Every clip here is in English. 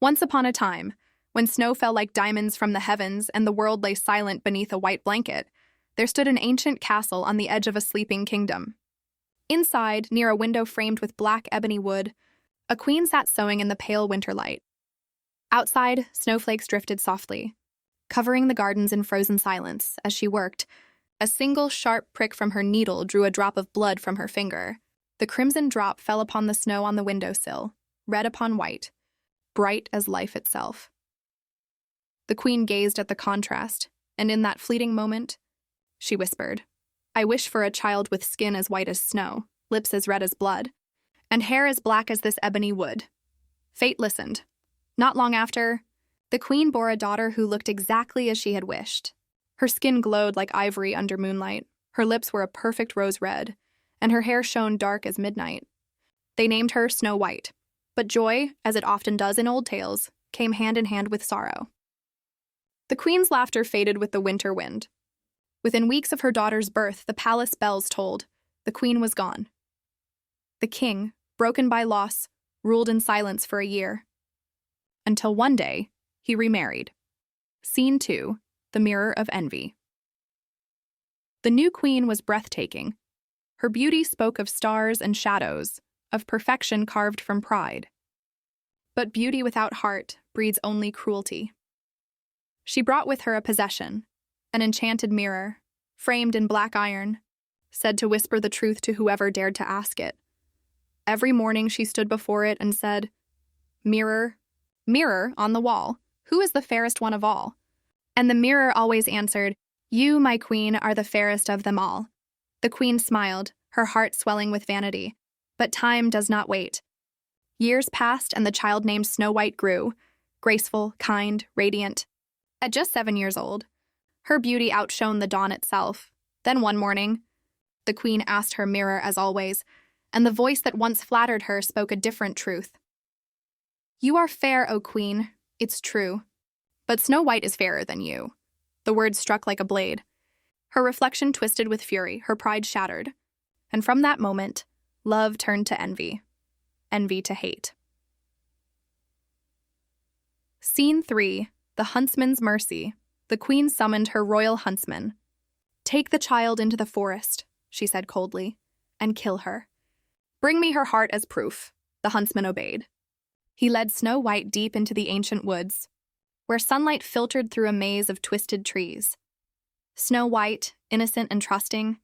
Once upon a time, when snow fell like diamonds from the heavens and the world lay silent beneath a white blanket, there stood an ancient castle on the edge of a sleeping kingdom. Inside, near a window framed with black ebony wood, a queen sat sewing in the pale winter light. Outside, snowflakes drifted softly, covering the gardens in frozen silence as she worked. A single sharp prick from her needle drew a drop of blood from her finger. The crimson drop fell upon the snow on the windowsill, red upon white, bright as life itself. The queen gazed at the contrast, and in that fleeting moment, she whispered, "I wish for a child with skin as white as snow, lips as red as blood, and hair as black as this ebony wood." Fate listened. Not long after, the queen bore a daughter who looked exactly as she had wished. Her skin glowed like ivory under moonlight, her lips were a perfect rose red, and her hair shone dark as midnight. They named her Snow White, but joy, as it often does in old tales, came hand in hand with sorrow. The queen's laughter faded with the winter wind. Within weeks of her daughter's birth, the palace bells tolled. The queen was gone. The king, broken by loss, ruled in silence for a year. Until one day, he remarried. Scene 2, The Mirror of Envy. The new queen was breathtaking. Her beauty spoke of stars and shadows, of perfection carved from pride. But beauty without heart breeds only cruelty. She brought with her a possession, an enchanted mirror, framed in black iron, said to whisper the truth to whoever dared to ask it. Every morning she stood before it and said, "Mirror, mirror on the wall, who is the fairest one of all?" And the mirror always answered, "You, my queen, are the fairest of them all." The queen smiled, her heart swelling with vanity. But time does not wait. Years passed and the child named Snow White grew, graceful, kind, radiant. At just 7 years old, her beauty outshone the dawn itself. Then one morning, the queen asked her mirror as always, and the voice that once flattered her spoke a different truth. "You are fair, O queen, it's true, but Snow White is fairer than you." The words struck like a blade. Her reflection twisted with fury, her pride shattered. And from that moment, love turned to envy, envy to hate. Scene 3, The Huntsman's Mercy. The queen summoned her royal huntsman. "Take the child into the forest," she said coldly, "and kill her. Bring me her heart as proof." The huntsman obeyed. He led Snow White deep into the ancient woods, where sunlight filtered through a maze of twisted trees. Snow White, innocent and trusting,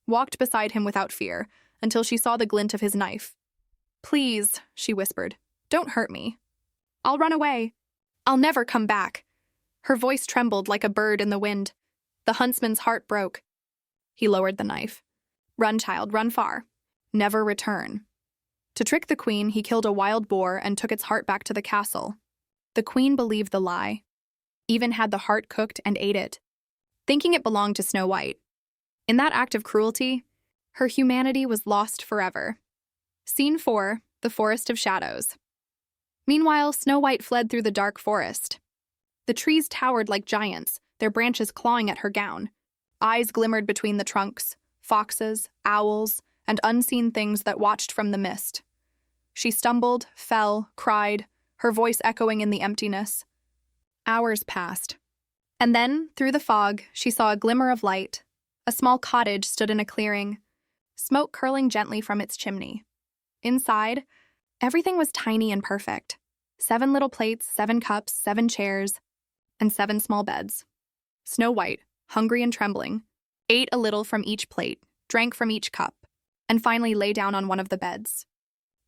walked beside him without fear until she saw the glint of his knife. "Please," she whispered, "don't hurt me. I'll run away. I'll never come back." Her voice trembled like a bird in the wind. The huntsman's heart broke. He lowered the knife. "Run, child, run far. Never return." To trick the queen, he killed a wild boar and took its heart back to the castle. The queen believed the lie, even had the heart cooked and ate it, thinking it belonged to Snow White. In that act of cruelty, her humanity was lost forever. Scene 4, The Forest of Shadows. Meanwhile, Snow White fled through the dark forest. The trees towered like giants, their branches clawing at her gown. Eyes glimmered between the trunks, foxes, owls, and unseen things that watched from the mist. She stumbled, fell, cried, her voice echoing in the emptiness. Hours passed. And then, through the fog, she saw a glimmer of light. A small cottage stood in a clearing, smoke curling gently from its chimney. Inside, everything was tiny and perfect. 7 little plates, 7 cups, 7 chairs, and 7 small beds. Snow White, hungry and trembling, ate a little from each plate, drank from each cup, and finally lay down on one of the beds.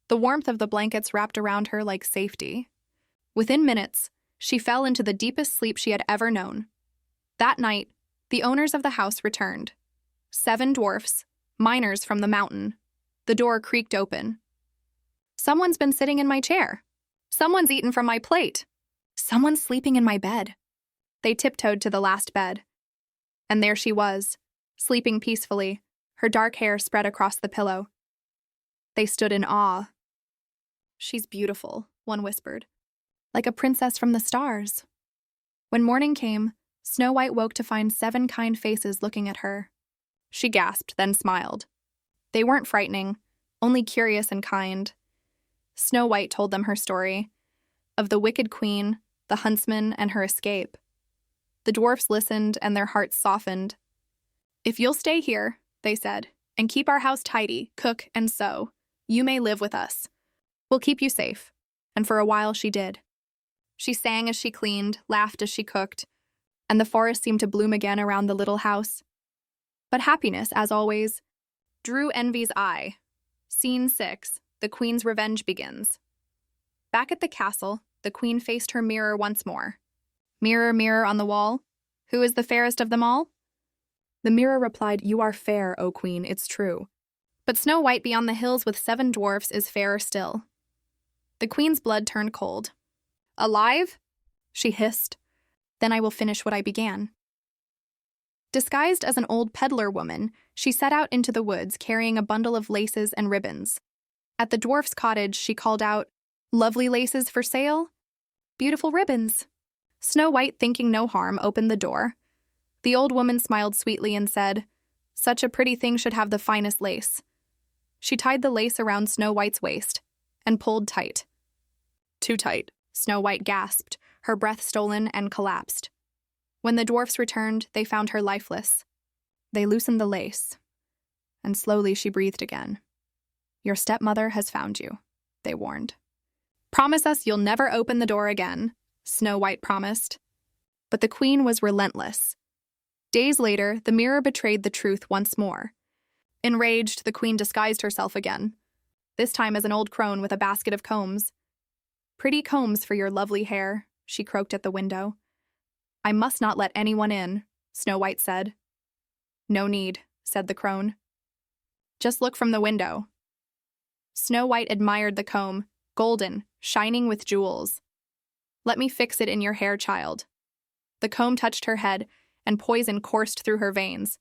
The warmth of the blankets wrapped around her like safety. Within minutes, she fell into the deepest sleep she had ever known. That night, the owners of the house returned. 7 dwarfs, miners from the mountain. The door creaked open. "Someone's been sitting in my chair. Someone's eaten from my plate. Someone's sleeping in my bed." They tiptoed to the last bed. And there she was, sleeping peacefully, her dark hair spread across the pillow. They stood in awe. "She's beautiful," one whispered, "like a princess from the stars." When morning came, Snow White woke to find 7 kind faces looking at her. She gasped, then smiled. They weren't frightening, only curious and kind. Snow White told them her story. of the wicked queen, the huntsman, and her escape. The dwarfs listened, and their hearts softened. "If you'll stay here," they said, "and keep our house tidy, cook, and sew, you may live with us. We'll keep you safe." And for a while she did. She sang as she cleaned, laughed as she cooked, and the forest seemed to bloom again around the little house. But happiness, as always, drew envy's eye. Scene 6. The Queen's revenge begins. Back at the castle, the Queen faced her mirror once more. "Mirror, mirror on the wall, who is the fairest of them all?" The mirror replied, "You are fair, O Queen, it's true. But Snow White beyond the hills with 7 dwarfs is fairer still." The Queen's blood turned cold. "Alive?" she hissed. "Then I will finish what I began." Disguised as an old peddler woman, she set out into the woods carrying a bundle of laces and ribbons. At the dwarf's cottage, she called out, "Lovely laces for sale? Beautiful ribbons." Snow White, thinking no harm, opened the door. The old woman smiled sweetly and said, "Such a pretty thing should have the finest lace." She tied the lace around Snow White's waist and pulled tight. "Too tight," Snow White gasped, her breath stolen, and collapsed. When the dwarfs returned, they found her lifeless. They loosened the lace, and slowly she breathed again. "Your stepmother has found you," they warned. "Promise us you'll never open the door again," Snow White promised. But the Queen was relentless. Days later, the mirror betrayed the truth once more. Enraged, the Queen disguised herself again, this time as an old crone with a basket of combs. "Pretty combs for your lovely hair," she croaked at the window. "I must not let anyone in," Snow White said. "No need," said the crone. "Just look from the window." Snow White admired the comb, golden, shining with jewels. "Let me fix it in your hair, child." The comb touched her head, and poison coursed through her veins.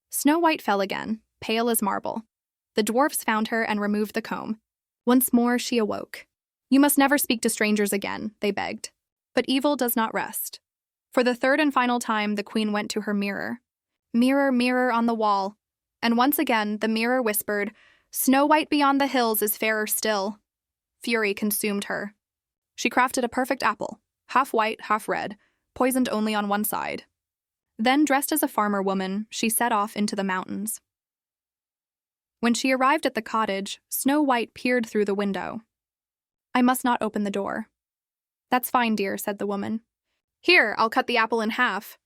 Snow White fell again, pale as marble. The dwarfs found her and removed the comb. Once more she awoke. "You must never speak to strangers again," they begged. But evil does not rest. For the third and final time, the Queen went to her mirror. "Mirror, mirror on the wall." And once again, the mirror whispered, "Snow White beyond the hills is fairer still." Fury consumed her. She crafted a perfect apple, half white, half red, poisoned only on one side. Then, dressed as a farmer woman, she set off into the mountains. When she arrived at the cottage, Snow White peered through the window. "I must not open the door." "That's fine, dear," said the woman. "Here, I'll cut the apple in half.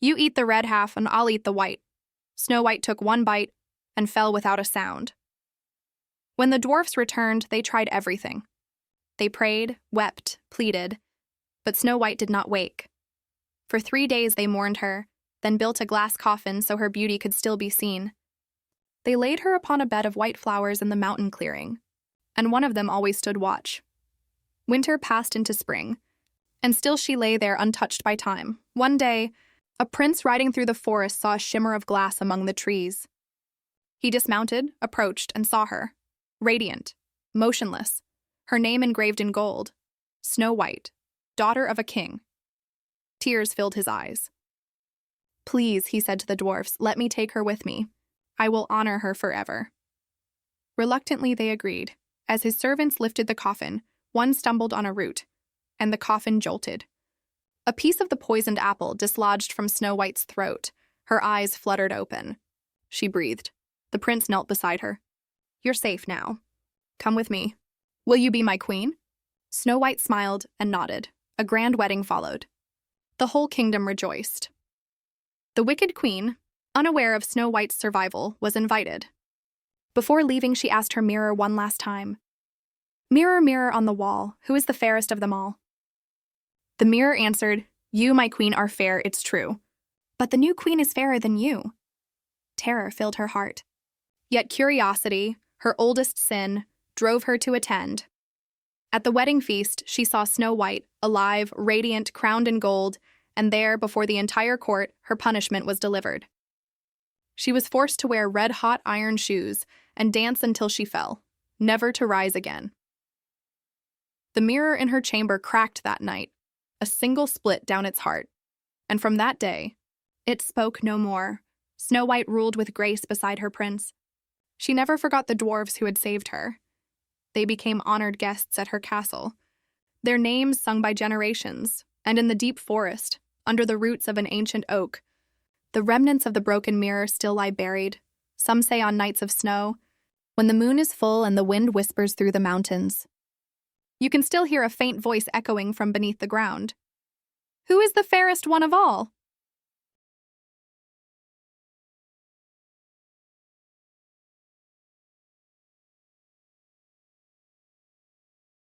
You eat the red half and I'll eat the white." Snow White took one bite and fell without a sound. When the dwarfs returned, they tried everything. They prayed, wept, pleaded, but Snow White did not wake. For 3 days they mourned her, then built a glass coffin so her beauty could still be seen. They laid her upon a bed of white flowers in the mountain clearing, and one of them always stood watch. Winter passed into spring, and still she lay there untouched by time. One day, a prince riding through the forest saw a shimmer of glass among the trees. He dismounted, approached, and saw her, radiant, motionless, her name engraved in gold, Snow White, daughter of a king. Tears filled his eyes. "Please," he said to the dwarfs, "let me take her with me. I will honor her forever." Reluctantly they agreed. As his servants lifted the coffin, one stumbled on a root, and the coffin jolted. A piece of the poisoned apple dislodged from Snow White's throat. Her eyes fluttered open. She breathed. The prince knelt beside her. "You're safe now. Come with me. Will you be my queen?" Snow White smiled and nodded. A grand wedding followed. The whole kingdom rejoiced. The wicked queen, unaware of Snow White's survival, was invited. Before leaving, she asked her mirror one last time, "Mirror, mirror on the wall, who is the fairest of them all?" The mirror answered, "You, my queen, are fair, it's true. But the new queen is fairer than you." Terror filled her heart. Yet curiosity, her oldest sin, drove her to attend. At the wedding feast, she saw Snow White, alive, radiant, crowned in gold, and there, before the entire court, her punishment was delivered. She was forced to wear red-hot iron shoes and dance until she fell, never to rise again. The mirror in her chamber cracked that night, a single split down its heart, and from that day, it spoke no more. Snow White ruled with grace beside her prince. She never forgot the dwarves who had saved her. They became honored guests at her castle. their names sung by generations, and in the deep forest, under the roots of an ancient oak, the remnants of the broken mirror still lie buried, some say on nights of snow, when the moon is full and the wind whispers through the mountains. You can still hear a faint voice echoing from beneath the ground. "Who is the fairest one of all?"